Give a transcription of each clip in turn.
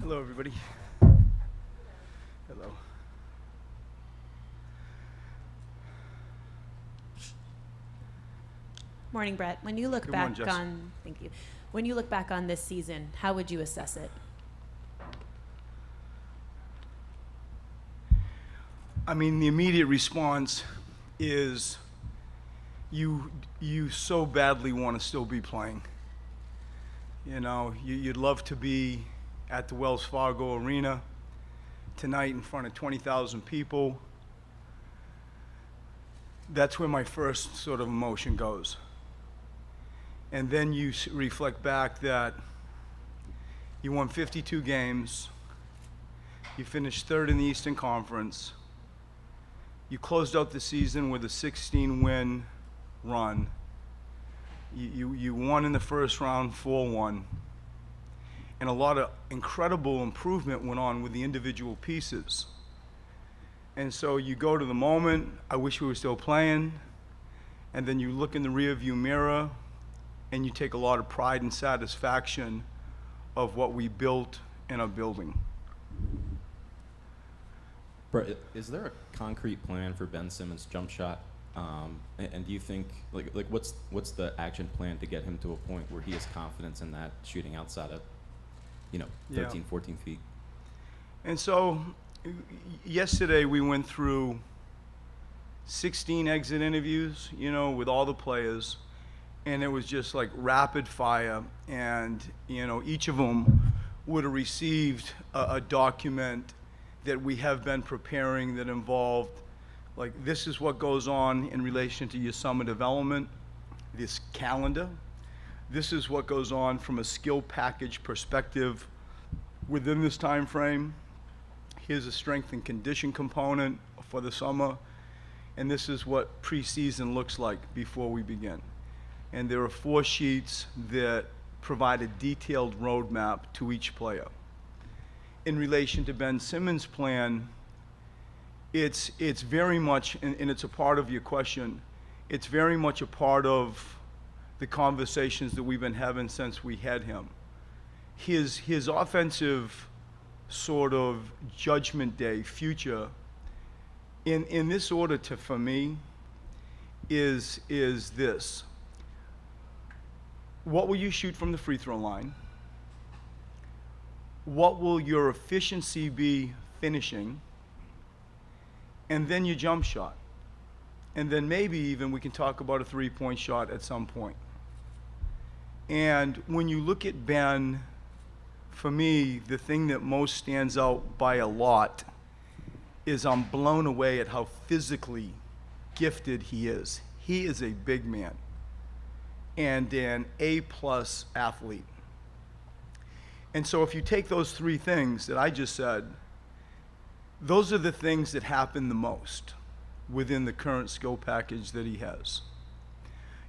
Hello, everybody. Hello. Morning, Brett. When you look Good back morning, Jess. on, thank you. When you look back on this season, how would you assess it? I mean, the immediate response is you so badly want to still be playing. You know, you'd love to be at the Wells Fargo Arena tonight in front of 20,000 people. That's where my first sort of emotion goes. And then you reflect back that you won 52 games, you finished third in the Eastern Conference, you closed out the season with a 16-win run, you won in the first round 4-1, and a lot of incredible improvement went on with the individual pieces. And so you go to the moment, I wish we were still playing, and then you look in the rearview mirror and you take a lot of pride and satisfaction of what we built and are building. Brett, is there a concrete plan for Ben Simmons' jump shot? And do you think, like what's the action plan to get him to a point where he has confidence in that shooting outside of, 13, 14 feet? And so yesterday we went through 16 exit interviews, with all the players, and it was just like rapid fire. And, each of them would have received a document that we have been preparing that involved, like, this is what goes on in relation to your summer development, this calendar. This is what goes on from a skill package perspective within this time frame. Here's a strength and condition component for the summer, and this is what preseason looks like before we begin. And there are 4 sheets that provide a detailed roadmap to each player. In relation to Ben Simmons' plan, it's very much, and it's a part of your question, it's very much a part of the conversations that we've been having since we had him. His offensive sort of judgment day future, in this order for me, is this. What will you shoot from the free throw line? What will your efficiency be finishing? And then your jump shot. And then maybe even we can talk about a three-point shot at some point. And when you look at Ben, for me, the thing that most stands out by a lot is I'm blown away at how physically gifted he is. He is a big man and an A-plus athlete. And so if you take those 3 things that I just said, those are the things that happen the most within the current skill package that he has.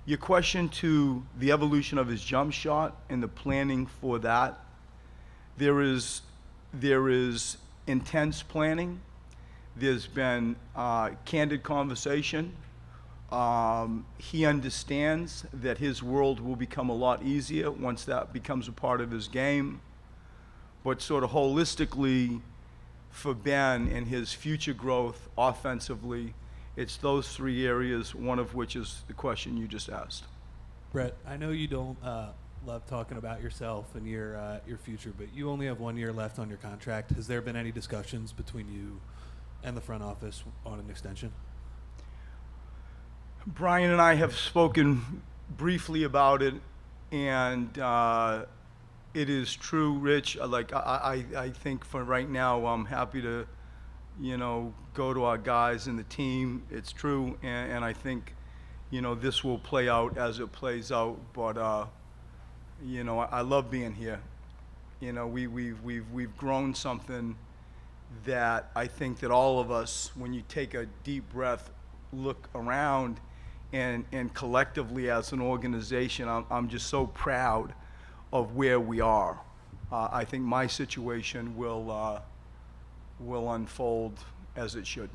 Your question to the evolution of his jump shot and the planning for that, there is intense planning. There's been candid conversation. He understands that his world will become a lot easier once that becomes a part of his game. But sort of holistically, for Ben and his future growth offensively, it's those 3 areas, one of which is the question you just asked. Brett, I know you don't love talking about yourself and your future, but you only have 1 year left on your contract. Has there been any discussions between you and the front office on an extension? Brian and I have spoken briefly about it, and it is true, Rich. I think for right now, I'm happy to, go to our guys and the team. It's true, and I think, this will play out as it plays out. But I love being here. We've grown something that I think that all of us, when you take a deep breath, look around, and collectively as an organization, I'm just so proud of where we are. I think my situation will unfold as it should.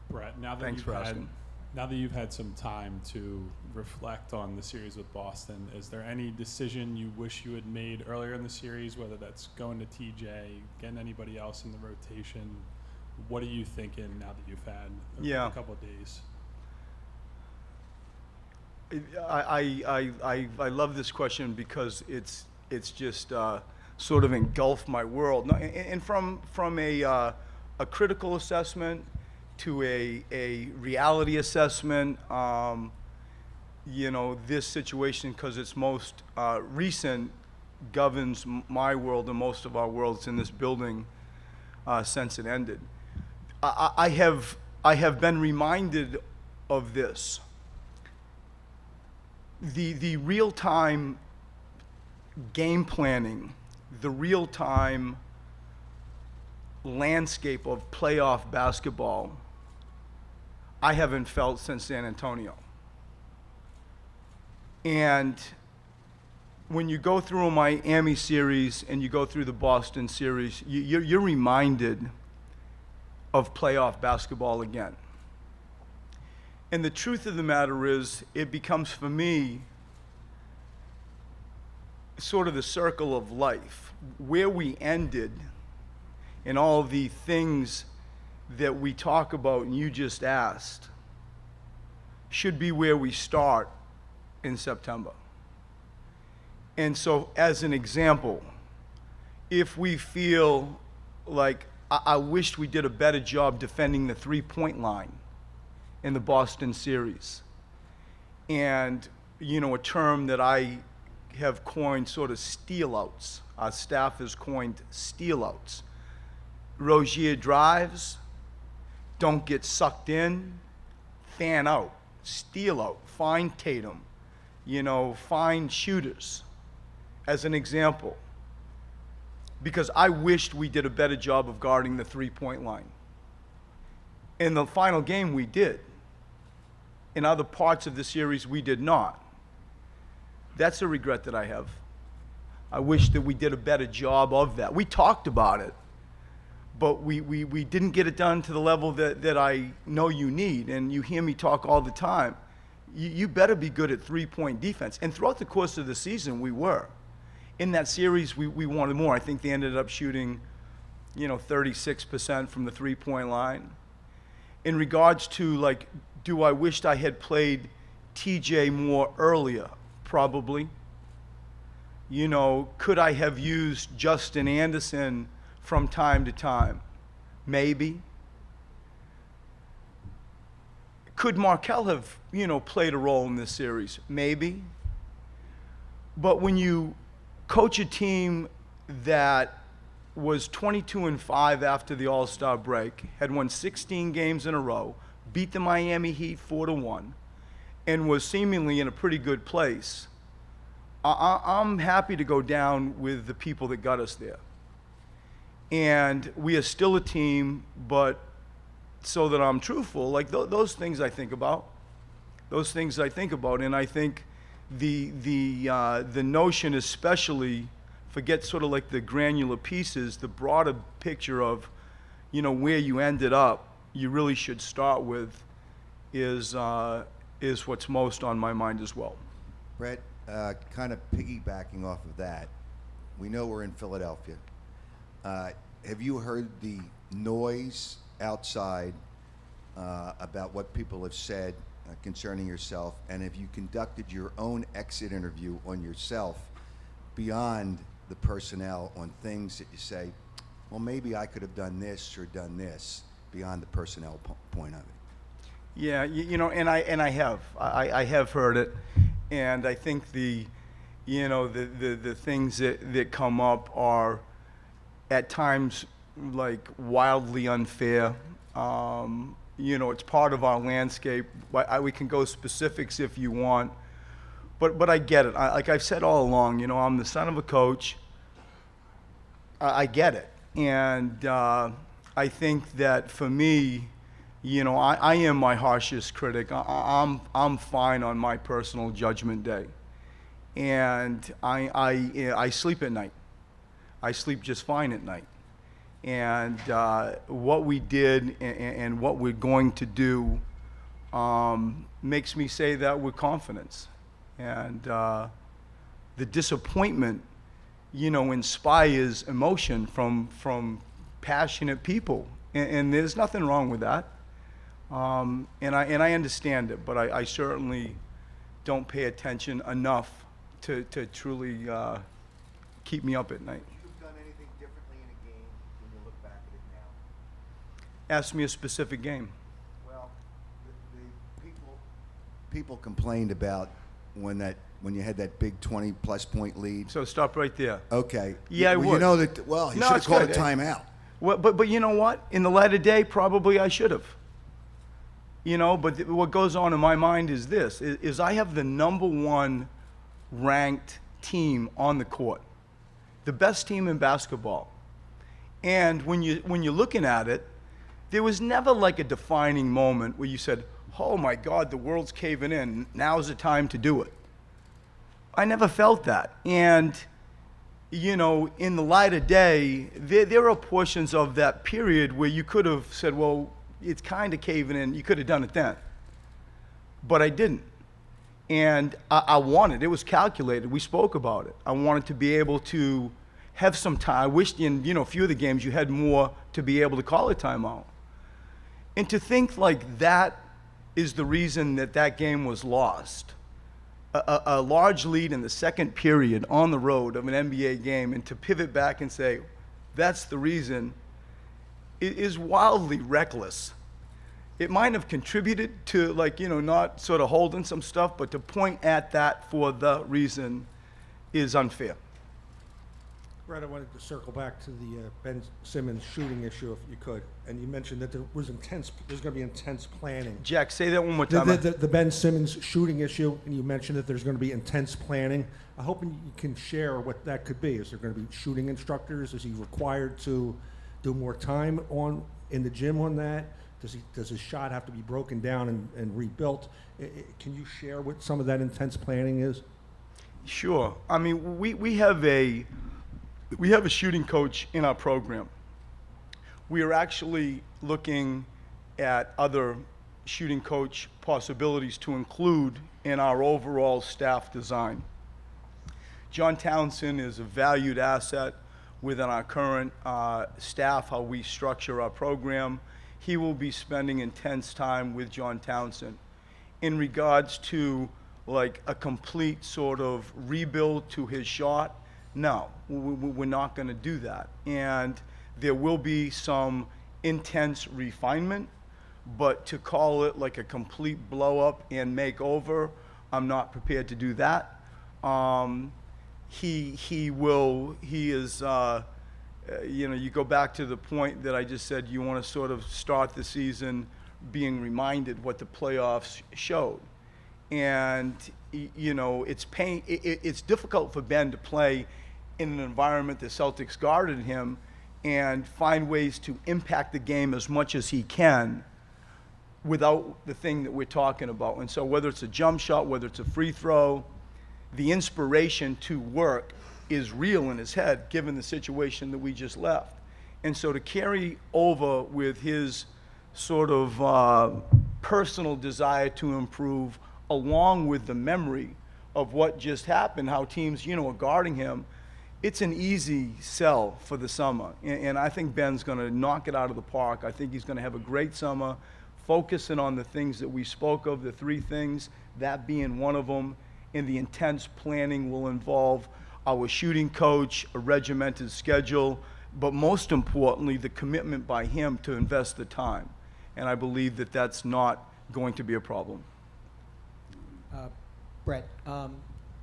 Brett, now that Thanks you've for had asking. Now that you've had some time to reflect on the series with Boston, is there any decision you wish you had made earlier in the series, whether that's going to TJ, getting anybody else in the rotation? What are you thinking now that you've had Yeah. a couple of days? I love this question because it's just sort of engulfed my world. No, and from a critical assessment to a reality assessment, you know, this situation, because it's most recent, governs my world and most of our worlds in this building since it ended. I have been reminded of this. The real-time game planning, the real-time landscape of playoff basketball, I haven't felt since San Antonio. And when you go through a Miami series and you go through the Boston series, you're reminded of playoff basketball again. And the truth of the matter is, it becomes for me sort of the circle of life, where we ended and all the things that we talk about and you just asked should be where we start in September. And so, as an example, if we feel like I wished we did a better job defending the three-point line in the Boston series, and, you know, a term that I have coined sort of steal-outs. Our staff has coined steal-outs. Rozier drives, don't get sucked in, fan out, steal out, find Tatum, you know, find shooters, as an example. Because I wished we did a better job of guarding the three-point line. In the final game, we did. In other parts of the series, we did not. That's a regret that I have. I wish that we did a better job of that. We talked about it, but we didn't get it done to the level that I know you need. And you hear me talk all the time. You better be good at three-point defense. And throughout the course of the season, we were. In that series, we wanted more. I think they ended up shooting, you know, 36% from the three-point line. In regards to, like, do I wished I had played TJ more earlier? Probably. You know, could I have used Justin Anderson from time to time? Maybe. Could Markelle have, you know, played a role in this series? Maybe. But when you coach a team that was 22-5 after the All-Star break, had won 16 games in a row, beat the Miami Heat 4-1, and was seemingly in a pretty good place, I'm happy to go down with the people that got us there. And we are still a team, but so that I'm truthful, like those things I think about. Those things I think about, and I think the notion, especially, forget sort of like the granular pieces, the broader picture of, you know, where you ended up, you really should start with, is what's most on my mind as well. Brett, kind of piggybacking off of that, we know we're in Philadelphia. Have you heard the noise outside about what people have said concerning yourself? And have you conducted your own exit interview on yourself beyond the personnel on things that you say, well, maybe I could have done this or done this, beyond the personnel point of it? Yeah, you know, and I have heard it, and I think the things that come up are at times like wildly unfair. You know, it's part of our landscape. We can go specifics if you want, but I get it. Like I've said all along, you know, I'm the son of a coach. I get it, and I think that for me, you know, I am my harshest critic. I'm fine on my personal judgment day, and I sleep at night. I sleep just fine at night. And what we did and what we're going to do makes me say that with confidence. And the disappointment, inspires emotion from passionate people. And there's nothing wrong with that. And I understand it, but I certainly don't pay attention enough to truly keep me up at night. You've done anything differently in a game when you look back at it now? Ask me a specific game. Well, the people complained about when you had that big 20-plus point lead. So stop right there. Okay. Yeah, I well, would. You know that. Well, you No, should have it's called a good. timeout. Well, but you know what? In the light of day, probably I should have. But what goes on in my mind is this: is I have the #1 ranked team on the court, the best team in basketball. And when you're looking at it, there was never like a defining moment where you said, "Oh my God, the world's caving in. Now's the time to do it." I never felt that. And in the light of day, there are portions of that period where you could have said, well, it's kind of caving in. You could have done it then. But I didn't. And I wanted, it was calculated. We spoke about it. I wanted to be able to have some time. I wished in, a few of the games you had more to be able to call a timeout. And to think like that is the reason that game was lost. A large lead in the second period on the road of an NBA game, and to pivot back and say, that's the reason, is wildly reckless. It might have contributed to, not sort of holding some stuff, but to point at that for the reason is unfair. Brett, I wanted to circle back to the Ben Simmons shooting issue, if you could. And you mentioned that there's going to be intense planning. Jack, say that one more time. The Ben Simmons shooting issue, and you mentioned that there's going to be intense planning. I'm hoping you can share what that could be. Is there going to be shooting instructors? Is he required to do more time in the gym on that? Does his shot have to be broken down and rebuilt? Can you share what some of that intense planning is? Sure. I mean, we have a shooting coach in our program. We are actually looking at other shooting coach possibilities to include in our overall staff design. John Townsend is a valued asset within our current staff, how we structure our program. He will be spending intense time with John Townsend. In regards to like a complete sort of rebuild to his shot, no, we're not going to do that. And there will be some intense refinement, but to call it like a complete blow up and make over, I'm not prepared to do that. He is, you go back to the point that I just said, you want to sort of start the season being reminded what the playoffs showed. And, it's difficult for Ben to play in an environment the Celtics guarded him and find ways to impact the game as much as he can without the thing that we're talking about. And so whether it's a jump shot, whether it's a free throw, the inspiration to work is real in his head given the situation that we just left. And so to carry over with his sort of personal desire to improve along with the memory of what just happened, how teams, are guarding him, it's an easy sell for the summer. And I think Ben's going to knock it out of the park. I think he's going to have a great summer, focusing on the things that we spoke of, the three things, that being one of them. And the intense planning will involve our shooting coach, a regimented schedule, but most importantly, the commitment by him to invest the time. And I believe that that's not going to be a problem. Brett,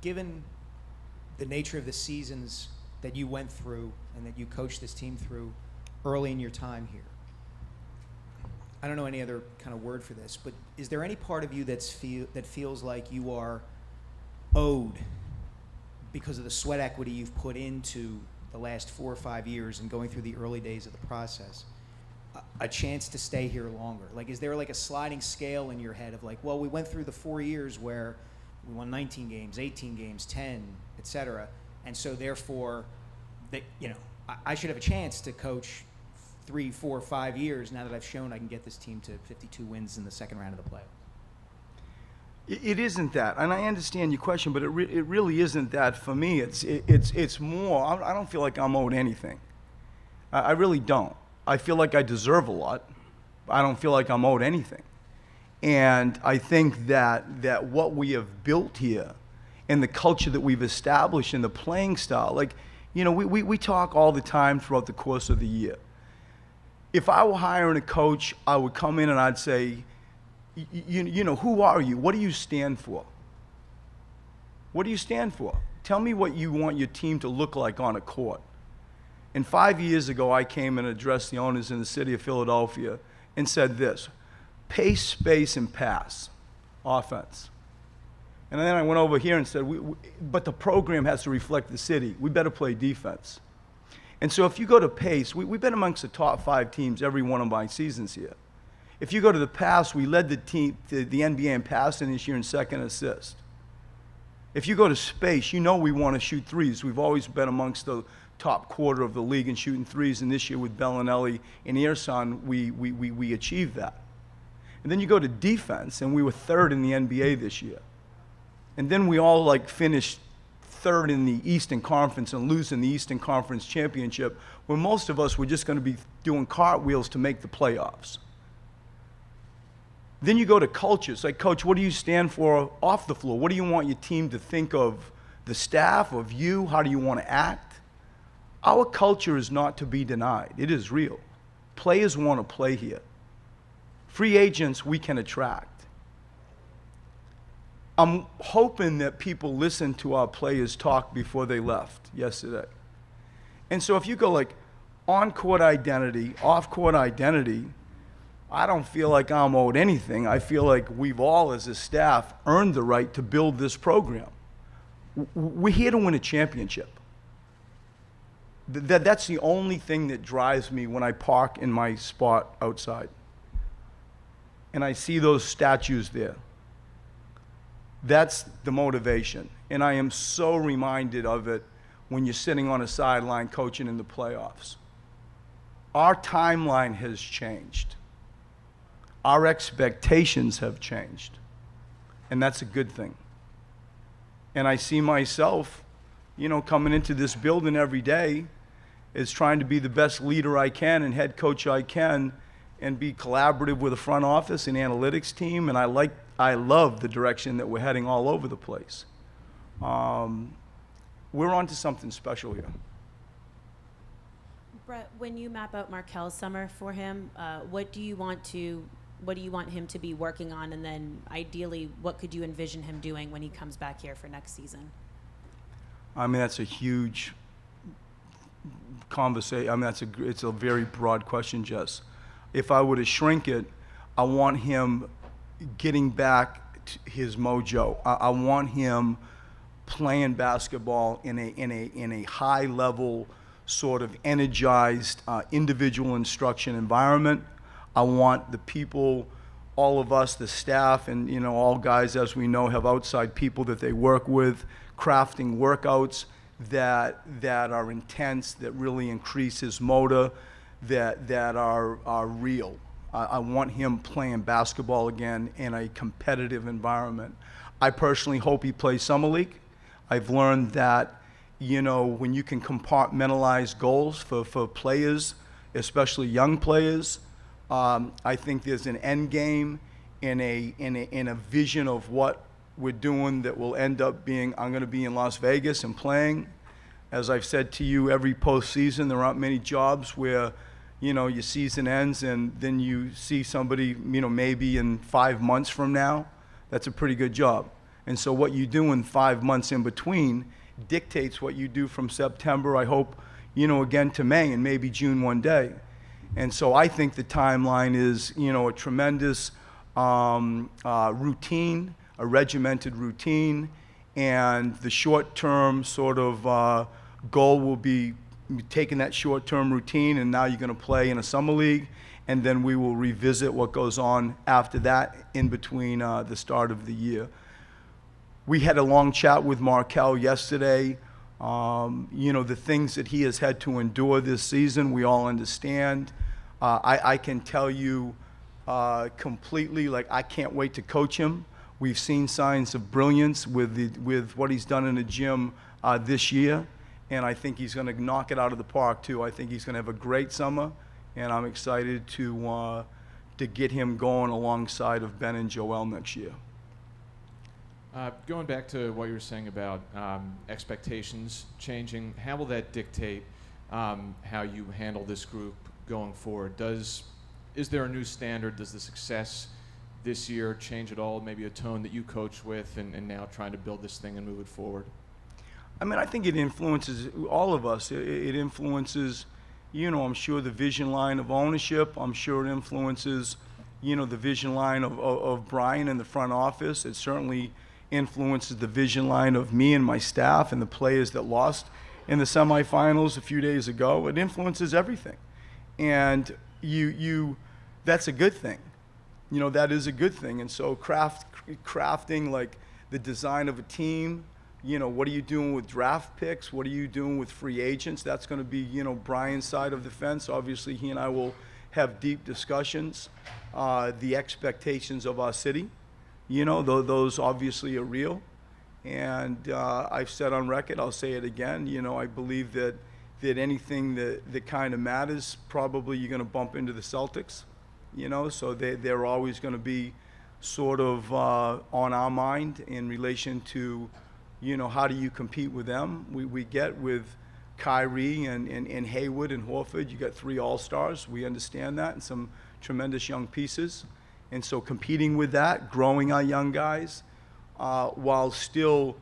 given the nature of the seasons that you went through and that you coached this team through early in your time here, I don't know any other kind of word for this, but is there any part of you that feels like you are owed, because of the sweat equity you've put into the last 4 or 5 years and going through the early days of the process, a chance to stay here longer? Like, is there like a sliding scale in your head of like, well, we went through the 4 years where we won 19 games, 18 games, 10, et cetera, and so therefore, I should have a chance to coach 3, 4, 5 years now that I've shown I can get this team to 52 wins in the second round of the playoffs? It isn't that, and I understand your question, but it really isn't that for me. It's more. I don't feel like I'm owed anything. I really don't. I feel like I deserve a lot. I don't feel like I'm owed anything. And I think that what we have built here, and the culture that we've established, and the playing style, like, you know, we talk all the time throughout the course of the year. If I were hiring a coach, I would come in and I'd say, you know, who are you? What do you stand for? What do you stand for? Tell me what you want your team to look like on a court. And 5 years ago, I came and addressed the owners in the city of Philadelphia and said this: pace, space, and pass, offense. And then I went over here and said, but the program has to reflect the city. We better play defense. And so if you go to pace, we've been amongst the top 5 teams every one of my seasons here. If you go to the pass, we led the team, the NBA in passing this year in second assist. If you go to space, you know we want to shoot threes. We've always been amongst the top quarter of the league in shooting threes, and this year with Bellinelli and Earson, we achieved that. And then you go to defense, and we were 3rd in the NBA this year. And then we all like finished 3rd in the Eastern Conference and losing the Eastern Conference championship, where most of us were just going to be doing cartwheels to make the playoffs. Then you go to culture. It's like, Coach, what do you stand for off the floor? What do you want your team to think of the staff, of you? How do you want to act? Our culture is not to be denied. It is real. Players want to play here. Free agents we can attract. I'm hoping that people listened to our players talk before they left yesterday. And so if you go like on-court identity, off-court identity, I don't feel like I'm owed anything. I feel like we've all, as a staff, earned the right to build this program. We're here to win a championship. That's the only thing that drives me when I park in my spot outside. And I see those statues there. That's the motivation. And I am so reminded of it when you're sitting on a sideline coaching in the playoffs. Our timeline has changed. Our expectations have changed. And that's a good thing. And I see myself, you know, coming into this building every day is trying to be the best leader I can and head coach I can and be collaborative with the front office and analytics team. And I love the direction that we're heading all over the place. We're on to something special here. Brett, when you map out Markel's summer for him, what do you want him to be working on, and then ideally, what could you envision him doing when he comes back here for next season? I mean, that's a huge conversation. I mean, it's a very broad question, Jess. If I were to shrink it, I want him getting back to his mojo. I want him playing basketball in a high level, sort of energized individual instruction environment. I want the people, all of us, the staff, and you know, all guys, as we know, have outside people that they work with, crafting workouts that are intense, that really increase his motor, that are real. I want him playing basketball again in a competitive environment. I personally hope he plays summer league. I've learned that, you know, when you can compartmentalize goals for players, especially young players, I think there's an end game in a vision of what we're doing that will end up being, I'm going to be in Las Vegas and playing. As I've said to you, every postseason, there aren't many jobs where, you know, your season ends and then you see somebody, you know, maybe in 5 months from now. That's a pretty good job. And so what you do in 5 months in between dictates what you do from September, I hope, you know, again to May and maybe June one day. And so I think the timeline is, you know, a tremendous routine, a regimented routine, and the short-term sort of goal will be taking that short-term routine, and now you're going to play in a summer league, and then we will revisit what goes on after that in between the start of the year. We had a long chat with Markel yesterday. You know, the things that he has had to endure this season, we all understand. I can tell you completely, like, I can't wait to coach him. We've seen signs of brilliance with what he's done in the gym this year, and I think he's going to knock it out of the park too. I think he's going to have a great summer, and I'm excited to get him going alongside of Ben and Joel next year. Going back to what you were saying about expectations changing, how will that dictate how you handle this group going forward? Is there a new standard? Does the success this year change at all? Maybe a tone that you coach with and now trying to build this thing and move it forward? I mean, I think it influences all of us. It influences, I'm sure the vision line of ownership. I'm sure it influences, the vision line of Brian in the front office. It certainly influences the vision line of me and my staff and the players that lost in the semifinals a few days ago. It influences everything. And that's a good thing. That is a good thing. And so crafting like the design of a team, what are you doing with draft picks? What are you doing with free agents? That's going to be, Brian's side of the fence. Obviously, he and I will have deep discussions. The expectations of our city, those obviously are real. And I've said on record, I'll say it again, I believe that anything that kind of matters, probably you're going to bump into the Celtics. So they're always going to be sort of on our mind in relation to, how do you compete with them? We get with Kyrie and Hayward and Horford, you got 3 all-stars. We understand that, and some tremendous young pieces. And so competing with that, growing our young guys, while still,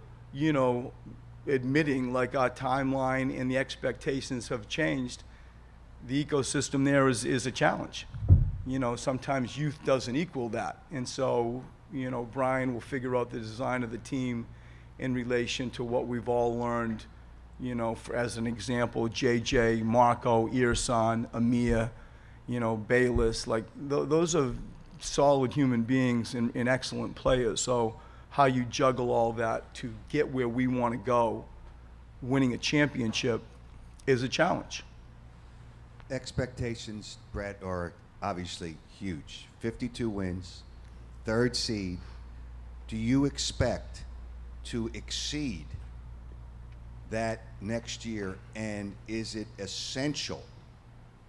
admitting like our timeline and the expectations have changed, the ecosystem there is a challenge. Sometimes youth doesn't equal that. And so, Brian will figure out the design of the team in relation to what we've all learned, as an example, JJ, Marco, Irsan, Amir, Bayless, like those are solid human beings and excellent players. So how you juggle all that to get where we want to go, winning a championship, is a challenge. Expectations, Brett, are obviously huge. 52 wins, 3rd seed. Do you expect to exceed that next year, and is it essential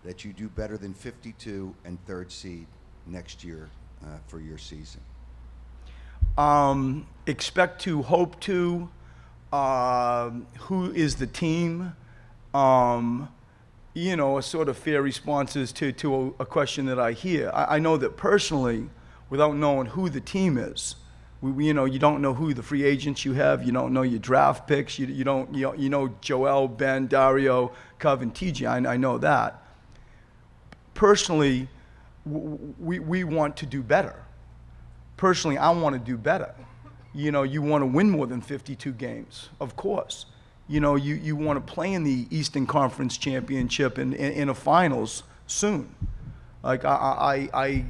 that you do better than 52 and 3rd seed next year for your season? Expect to, hope to. Who is the team? A sort of fair responses to a question that I hear. I know that personally, without knowing who the team is, you don't know who the free agents you have. You don't know your draft picks. You know Joel, Ben, Dario, Cov, and TJ. I know that. Personally, we want to do better. Personally, I want to do better. You want to win more than 52 games, of course. You want to play in the Eastern Conference Championship in a finals soon. Like, I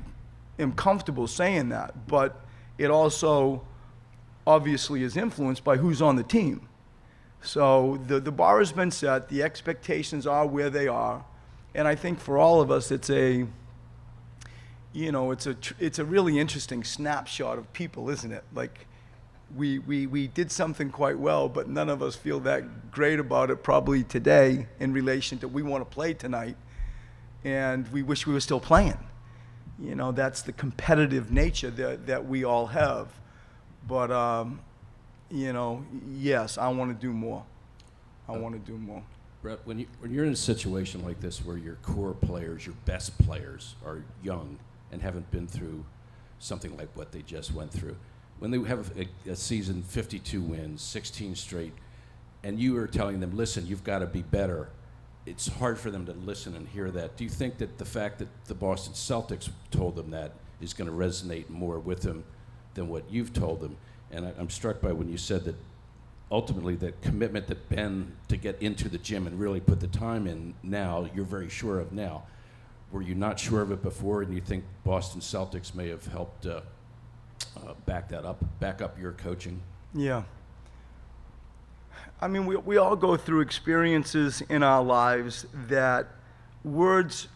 am comfortable saying that, but it also obviously is influenced by who's on the team. So the bar has been set, the expectations are where they are, and I think for all of us it's a really interesting snapshot of people, isn't it? Like, we did something quite well, but none of us feel that great about it probably today in relation to we want to play tonight, and we wish we were still playing. That's the competitive nature that we all have. But, yes, I want to do more. I want to do more. Brett, when you're in a situation like this where your core players, your best players, are young and haven't been through something like what they just went through, when they have a season, 52 wins, 16 straight, and you are telling them, listen, you've got to be better, it's hard for them to listen and hear that. Do you think that the fact that the Boston Celtics told them that is going to resonate more with them than what you've told them? And I'm struck by when you said that ultimately the commitment that Ben to get into the gym and really put the time in now, you're very sure of now. Were you not sure of it before, and you think Boston Celtics may have helped back up your coaching? Yeah. I mean, we all go through experiences in our lives that words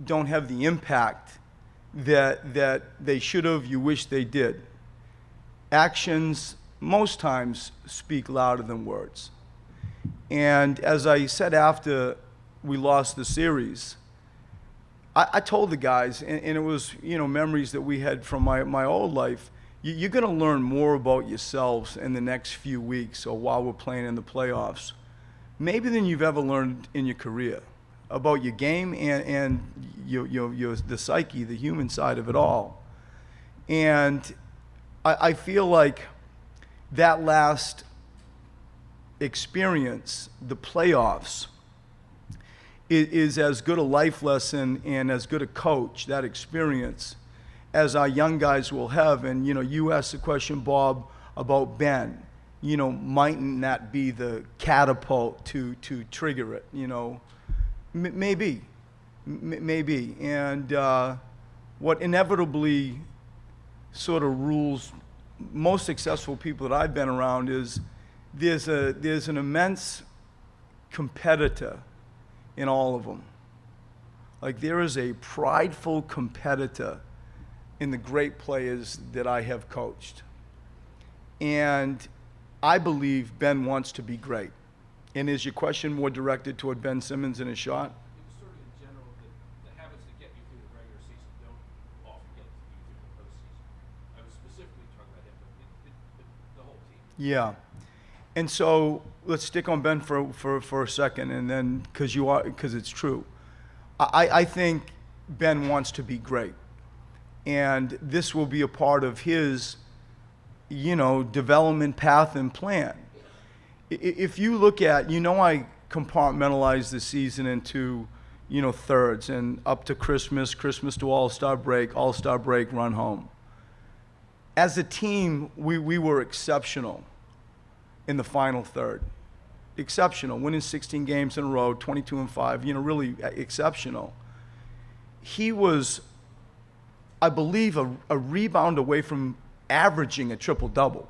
don't have the impact that they should have, you wish they did. actions most times speak louder than words. And as I said after we lost the series, I told the guys, and it was, you know, memories that we had from my old life, you're going to learn more about yourselves in the next few weeks or while we're playing in the playoffs, maybe than you've ever learned in your career, about your game and the psyche, the human side of it all. And I feel like that last experience, the playoffs, is as good a life lesson and as good a coach, that experience, as our young guys will have. And, you know, you asked the question, Bob, about Ben. You know, mightn't that be the catapult to trigger it, you know? Maybe. And what inevitably sort of rules most successful people that I've been around is there's an immense competitor in all of them. Like, there is a prideful competitor in the great players that I have coached. And I believe Ben wants to be great. And is your question more directed toward Ben Simmons and his shot? It was sort of in general that the habits that get you through the regular season don't often get you through the postseason. I was specifically talking about him, but the whole team. Yeah. And so let's stick on Ben for a second, and then because it's true. I think Ben wants to be great. And this will be a part of his, you know, development path and plan. If you look at, you know, I compartmentalize the season into, you know, thirds, and up to Christmas to All-Star break, run home. As a team, we were exceptional in the final third. Exceptional, winning 16 games in a row, 22-5, you know, really exceptional. He was, I believe, a rebound away from averaging a triple-double.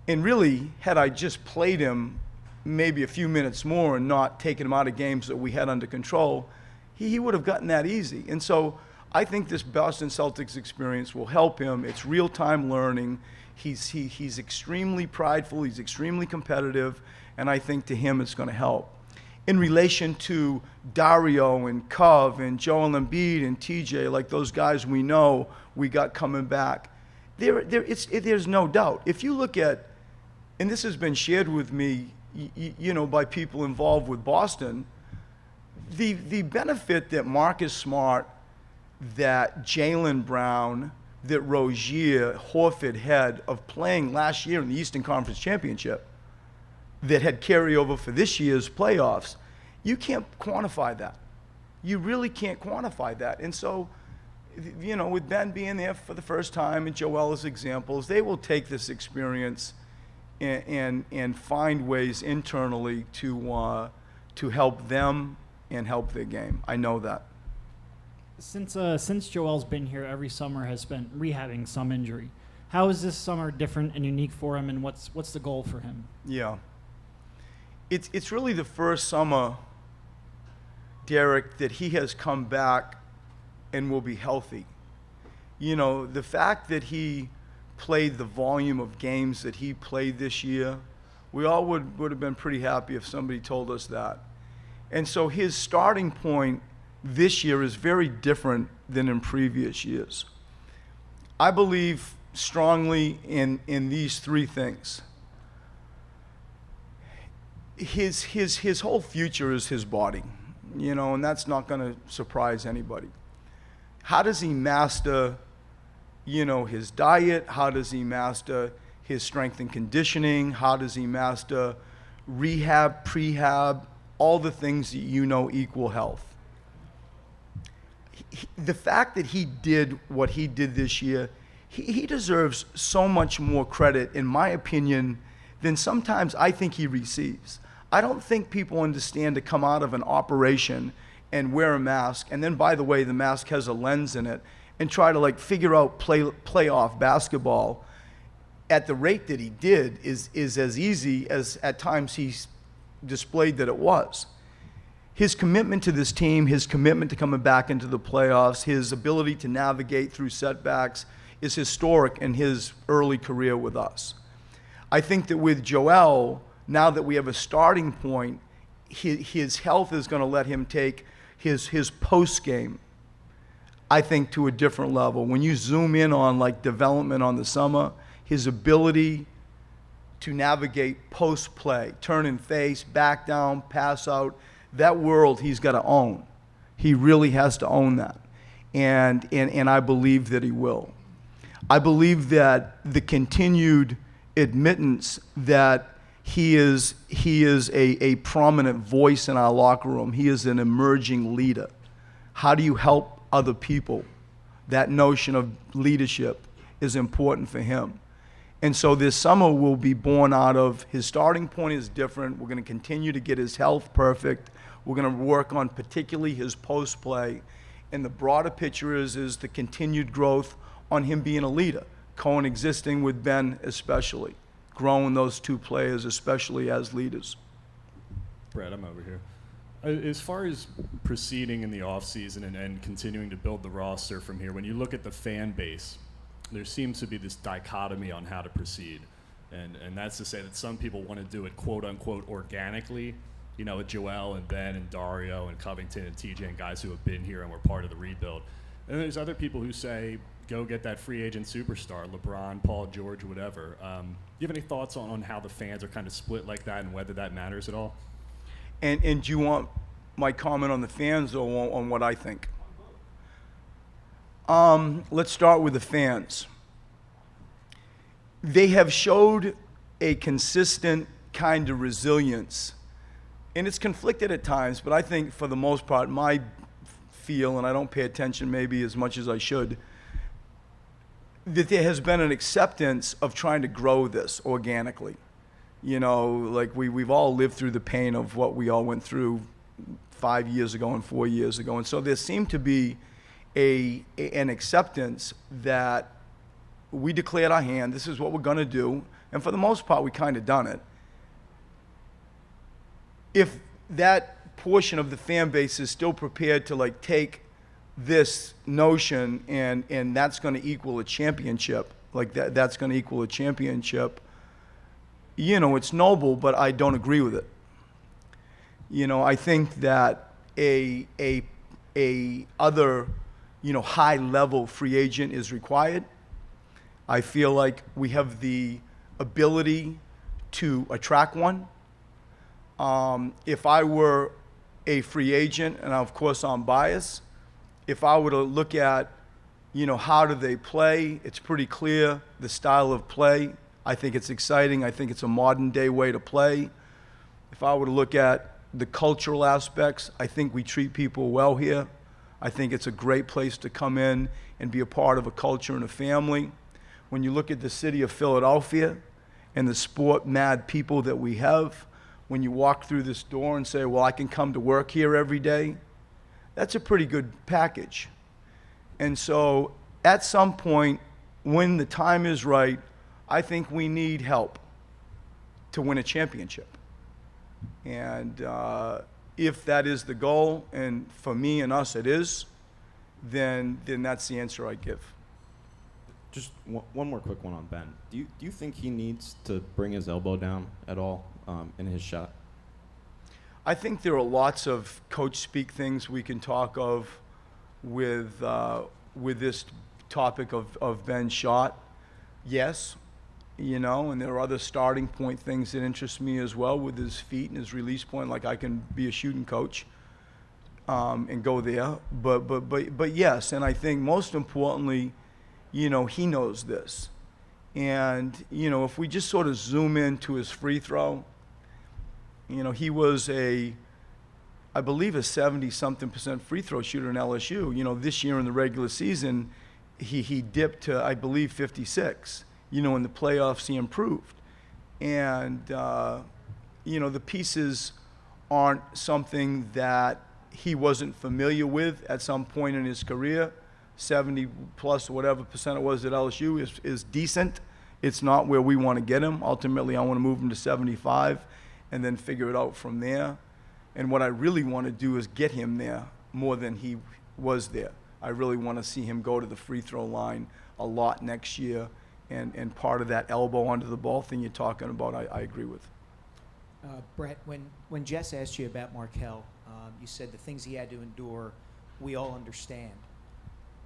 And really, had I just played him maybe a few minutes more and not taken him out of games that we had under control, he would have gotten that easy. And so I think this Boston Celtics experience will help him. It's real-time learning. He's extremely prideful. He's extremely competitive. And I think to him it's going to help. In relation to Dario and Cove and Joel Embiid and TJ, like those guys we know we got coming back, there's no doubt. If you look at, and this has been shared with me, you know, by people involved with Boston, the benefit that Marcus Smart, that Jaylen Brown, that Rozier, Horford had of playing last year in the Eastern Conference Championship, that had carryover for this year's playoffs, you can't quantify that. You really can't quantify that. And so, you know, with Ben being there for the first time and Joel as examples, they will take this experience and find ways internally to help them and help their game. I know that. Since Joel's been here, every summer has been rehabbing some injury. How is this summer different and unique for him, and what's the goal for him? Yeah. It's really the first summer, Derek, that he has come back and will be healthy. You know, the fact that he played the volume of games that he played this year, we all would have been pretty happy if somebody told us that. And so his starting point this year is very different than in previous years. I believe strongly in these three things. His whole future is his body, you know, and that's not going to surprise anybody. How does he master, you know, his diet? How does he master his strength and conditioning? How does he master rehab, prehab, all the things that you know equal health? The fact that he did what he did this year, he deserves so much more credit, in my opinion, than sometimes I think he receives. I don't think people understand to come out of an operation and wear a mask, and then, by the way, the mask has a lens in it, and try to like figure out playoff basketball at the rate that he did is as easy as at times he's displayed that it was. His commitment to this team, his commitment to coming back into the playoffs, his ability to navigate through setbacks, is historic in his early career with us. I think that with Joel, now that we have a starting point, his health is going to let him take his post game, I think, to a different level. When you zoom in on like development on the summer, his ability to navigate post play, turn and face, back down, pass out, that world he's got to own. He really has to own that. And I believe that he will. I believe that the continued admittance that he is a prominent voice in our locker room. He is an emerging leader. How do you help other people? That notion of leadership is important for him. And so this summer will be born out of his starting point is different. We're going to continue to get his health perfect. We're going to work on particularly his post play. And the broader picture is the continued growth on him being a leader, coexisting with Ben especially, growing those two players especially as leaders. Brad, I'm over here. As far as proceeding in the offseason and continuing to build the roster from here, when you look at the fan base, there seems to be this dichotomy on how to proceed. And that's to say that some people want to do it, quote unquote, organically, you know, with Joel and Ben and Dario and Covington and TJ and guys who have been here and were part of the rebuild. And there's other people who say, go get that free agent superstar, LeBron, Paul George, whatever. Do you have any thoughts on how the fans are kind of split like that and whether that matters at all? And do you want my comment on the fans or on what I think? Let's start with the fans. They have showed a consistent kind of resilience, and it's conflicted at times, but I think for the most part, my feel, and I don't pay attention maybe as much as I should, that there has been an acceptance of trying to grow this organically. You know, like we've all lived through the pain of what we all went through 5 years ago and 4 years ago. And so there seemed to be an acceptance that we declared our hand, this is what we're going to do. And for the most part, we kind of done it. If that portion of the fan base is still prepared to like take this notion and that's going to equal a championship, like that's going to equal a championship, you know, it's noble, but I don't agree with it. You know, I think that a other, you know, high level free agent is required. I feel like we have the ability to attract one. If I were a free agent, and of course I'm biased, if I were to look at, you know, how do they play, it's pretty clear the style of play. I think it's exciting. I think it's a modern day way to play. If I were to look at the cultural aspects, I think we treat people well here. I think it's a great place to come in and be a part of a culture and a family. When you look at the city of Philadelphia and the sport mad people that we have, when you walk through this door and say, well, I can come to work here every day, that's a pretty good package. And so at some point, when the time is right, I think we need help to win a championship. And if that is the goal, and for me and us it is, then that's the answer I give. Just one more quick one on Ben. Do you think he needs to bring his elbow down at all in his shot? I think there are lots of coach speak things we can talk of with this topic of Ben's shot. Yes, you know, and there are other starting point things that interest me as well with his feet and his release point. Like I can be a shooting coach and go there, but yes, and I think most importantly, you know, he knows this, and you know, if we just sort of zoom into his free throw, you know, he was I believe a 70-something% free throw shooter in LSU. You know, this year in the regular season, he dipped to, I believe, 56. You know, in the playoffs, he improved. And, you know, the pieces aren't something that he wasn't familiar with at some point in his career. 70 plus whatever percent it was at LSU is decent. It's not where we want to get him. Ultimately, I want to move him to 75 and then figure it out from there. And what I really want to do is get him there more than he was there. I really want to see him go to the free throw line a lot next year. And part of that elbow under the ball thing you're talking about, I agree with. Brett, when Jess asked you about Markel, you said the things he had to endure, we all understand.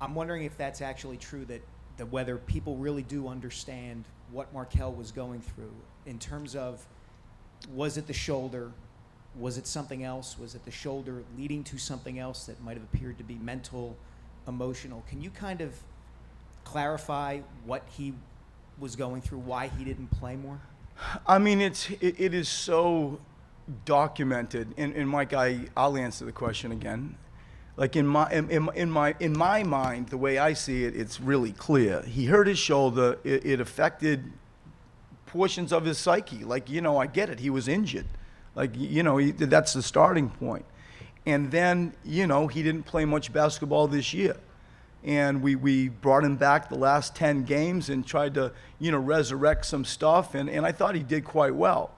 I'm wondering if that's actually true, that whether people really do understand what Markel was going through in terms of, was it the shoulder? Was it something else? Was it the shoulder leading to something else that might have appeared to be mental, emotional? Can you kind of clarify what he was going through, why he didn't play more? I mean, it is so documented. And Mike, I'll answer the question again. Like in my mind, the way I see it, it's really clear. He hurt his shoulder. It affected portions of his psyche. Like, you know, I get it. He was injured. Like, you know, that's the starting point. And then, you know, he didn't play much basketball this year. And we brought him back the last 10 games and tried to, you know, resurrect some stuff. And I thought he did quite well.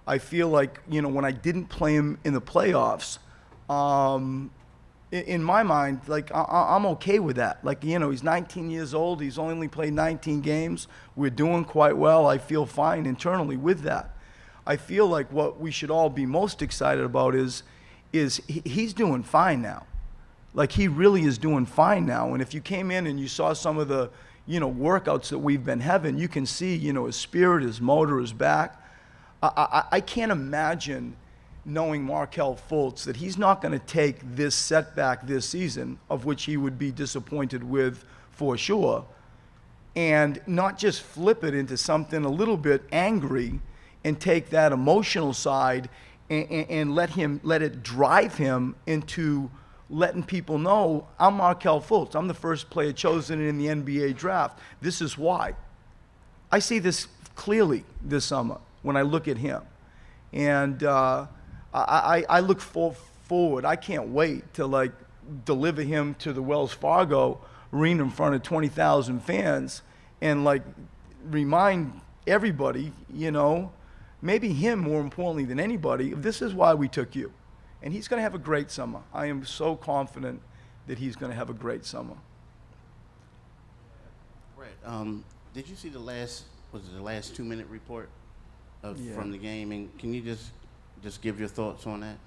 I feel like, you know, when I didn't play him in the playoffs, in my mind, like, I'm okay with that. Like, you know, he's 19 years old. He's only played 19 games. We're doing quite well. I feel fine internally with that. I feel like what we should all be most excited about is he's doing fine now. Like, he really is doing fine now. And if you came in and you saw some of the, you know, workouts that we've been having, you can see, you know, his spirit, his motor is back. I can't imagine knowing Markel Fultz that he's not going to take this setback this season, of which he would be disappointed with for sure, and not just flip it into something a little bit angry and take that emotional side and let it drive him into letting people know, I'm Markel Fultz. I'm the first player chosen in the NBA draft. This is why. I see this clearly this summer when I look at him. And I look forward. I can't wait to, like, deliver him to the Wells Fargo Arena in front of 20,000 fans and, like, remind everybody, you know, maybe him more importantly than anybody, this is why we took you. And he's going to have a great summer. I am so confident that he's going to have a great summer. Brett, did you see the last 2-minute report from the game? And can you just give your thoughts on that?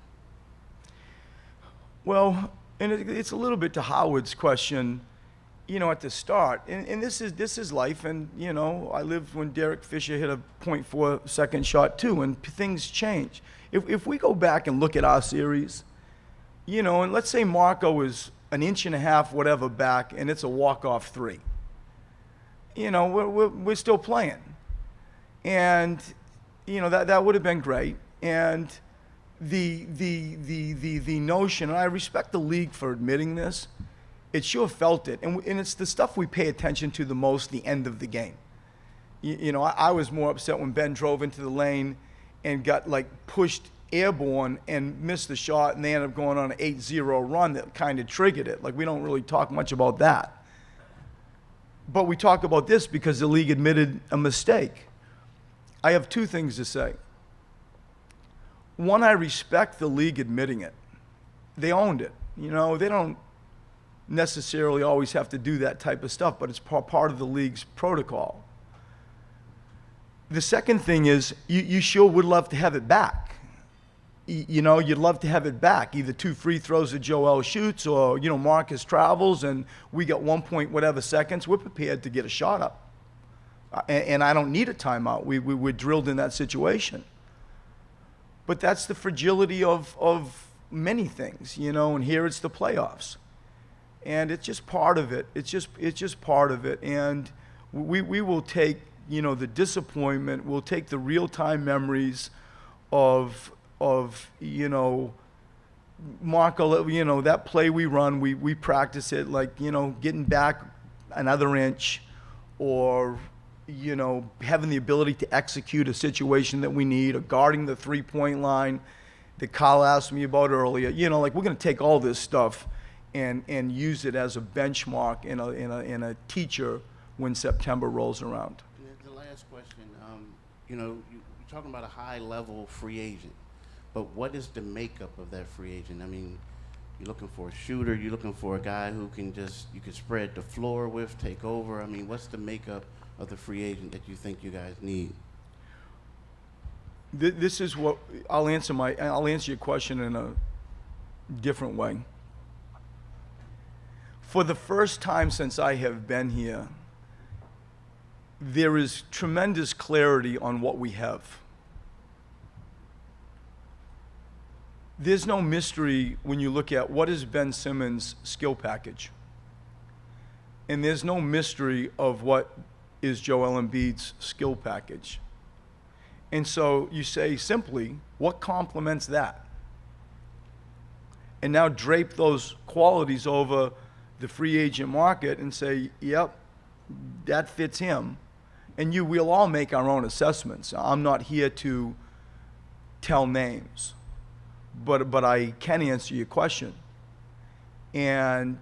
Well, and it's a little bit to Howard's question, you know, at the start. And this is life. And, you know, I lived when Derek Fisher hit a .4 second shot too, and things change. If we go back and look at our series, you know, and let's say Marco is an inch and a half, whatever, back, and it's a walk-off three. You know, we're still playing. And, you know, that would have been great. And the notion, and I respect the league for admitting this, it sure felt it. And it's the stuff we pay attention to the most, the end of the game. You know, I was more upset when Ben drove into the lane and got, like, pushed airborne and missed the shot, and they ended up going on an 8-0 run that kind of triggered it. Like, we don't really talk much about that. But we talk about this because the league admitted a mistake. I have two things to say. One, I respect the league admitting it. They owned it. You know, they don't necessarily always have to do that type of stuff, but it's part of the league's protocol. The second thing is, you sure would love to have it back. You know, you'd love to have it back. Either 2 free throws that Joel shoots, or, you know, Marcus travels and we got 1 point whatever seconds. We're prepared to get a shot up. And I don't need a timeout. We're drilled in that situation. But that's the fragility of many things, you know, and here it's the playoffs. And it's just part of it. It's just part of it. And we will take, you know, the disappointment, we'll take the real-time memories of you know, Marco, you know, that play we run, we practice it, like, you know, getting back another inch, or, you know, having the ability to execute a situation that we need, or guarding the three-point line that Kyle asked me about earlier. You know, like, we're going to take all this stuff and use it as a benchmark and a teacher when September rolls around. The last question, you know, you're talking about a high-level free agent, but what is the makeup of that free agent? I mean, You looking for a shooter? You looking for a guy who can you can spread the floor with, take over? I mean, what's the makeup of the free agent that you think you guys need? This is what I'll answer your question in a different way. For the first time since I have been here, there is tremendous clarity on what we have. There's no mystery when you look at what is Ben Simmons' skill package. And there's no mystery of what is Joel Embiid's skill package. And so you say simply, what complements that? And now drape those qualities over the free agent market and say, yep, that fits him. And we'll all make our own assessments. I'm not here to tell names, but I can answer your question. And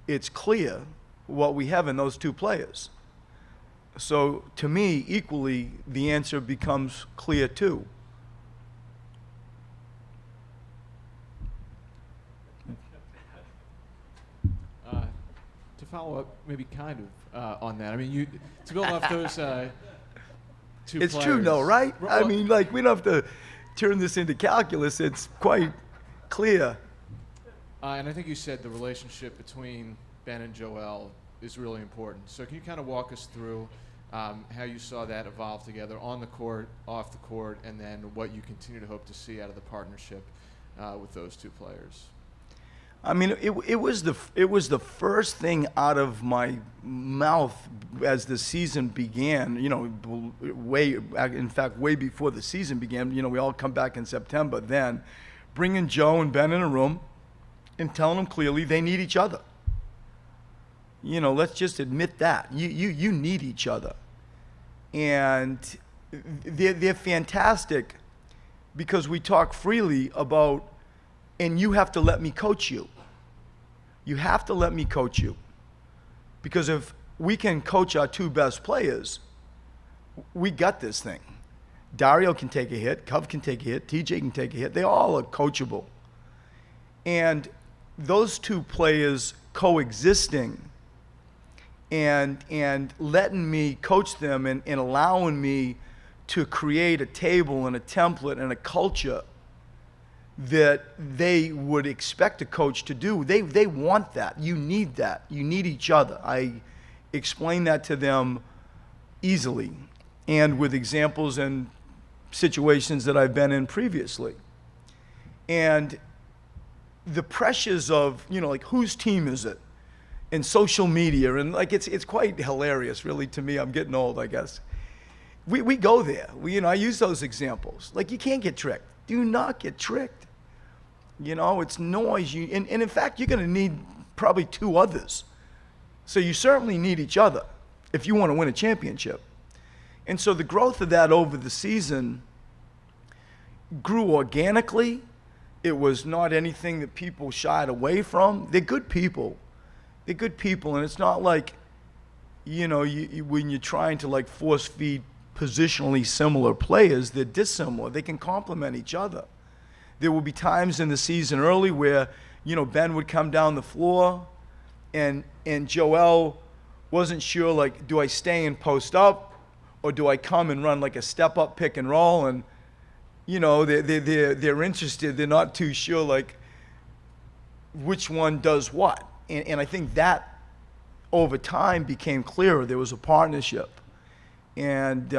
it's clear what we have in those two players. So to me, equally, the answer becomes clear too. To follow up, maybe kind of on that. I mean, to build off those two It's players. true though, right? I Well, mean, like, we don't have to turn this into calculus. It's quite clear. and I think you said the relationship between Ben and Joel is really important. So can you kind of walk us through how you saw that evolve together on the court, off the court, and then what you continue to hope to see out of the partnership with those two players? I mean, it was the first thing out of my mouth as the season began. You know, way before the season began. You know, we all come back in September. Then, bringing Joe and Ben in a room and telling them clearly they need each other. You know, let's just admit that you need each other, and they're fantastic because we talk freely about. And you have to let me coach you. You have to let me coach you. Because if we can coach our two best players, we got this thing. Dario can take a hit, Cov can take a hit, TJ can take a hit. They all are coachable. And those two players coexisting and letting me coach them and allowing me to create a table and a template and a culture that they would expect a coach to do. They want that. You need that. You need each other. I explain that to them easily and with examples and situations that I've been in previously. And the pressures of, you know, like, whose team is it? And social media, and like, it's quite hilarious, really, to me. I'm getting old, I guess. We go there. I use those examples. Like, you can't get tricked. Do not get tricked. You know, it's noise. And in fact, you're going to need probably two others. So you certainly need each other if you want to win a championship. And so the growth of that over the season grew organically. It was not anything that people shied away from. They're good people. They're good people. And it's not like, you know, when you're trying to, like, force feed positionally similar players, they're dissimilar. They can complement each other. There will be times in the season early where, you know, Ben would come down the floor and Joel wasn't sure, like, do I stay and post up or do I come and run like a step up pick and roll? And, you know, they're interested. They're not too sure, like, which one does what. And I think that over time became clearer. There was a partnership. And,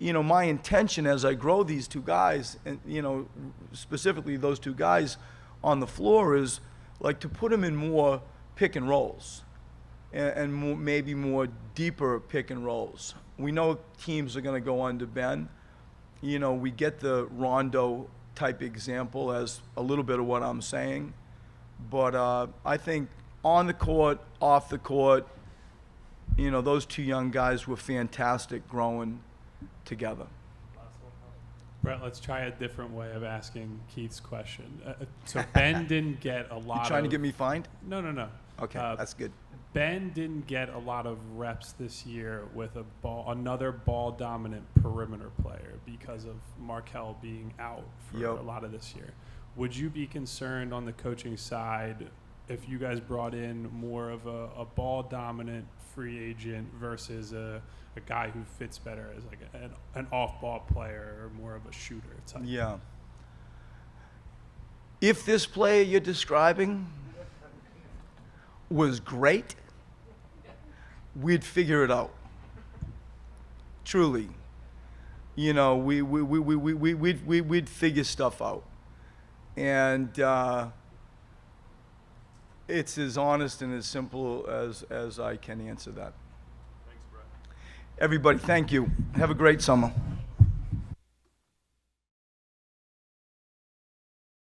you know, my intention as I grow these two guys, and, you know, specifically those two guys on the floor, is, like, to put them in more pick and rolls and more, maybe more deeper pick and rolls. We know teams are going to go under Ben. You know, we get the Rondo type example as a little bit of what I'm saying. But I think on the court, off the court, you know, those two young guys were fantastic growing together. Brett, let's try a different way of asking Keith's question. So Ben didn't get a lot You trying of... to get me fined? No. Okay, that's good. Ben didn't get a lot of reps this year with another ball-dominant perimeter player because of Markelle being out for a lot of this year. would you be concerned on the coaching side if you guys brought in more of a ball dominant free agent versus a guy who fits better as like an off ball player or more of a shooter type? Yeah. If this player you're describing was great, we'd figure it out. Truly. You know, we'd figure stuff out. And it's as honest and as simple as I can answer that. Thanks, Brett. Everybody, thank you. Have a great summer.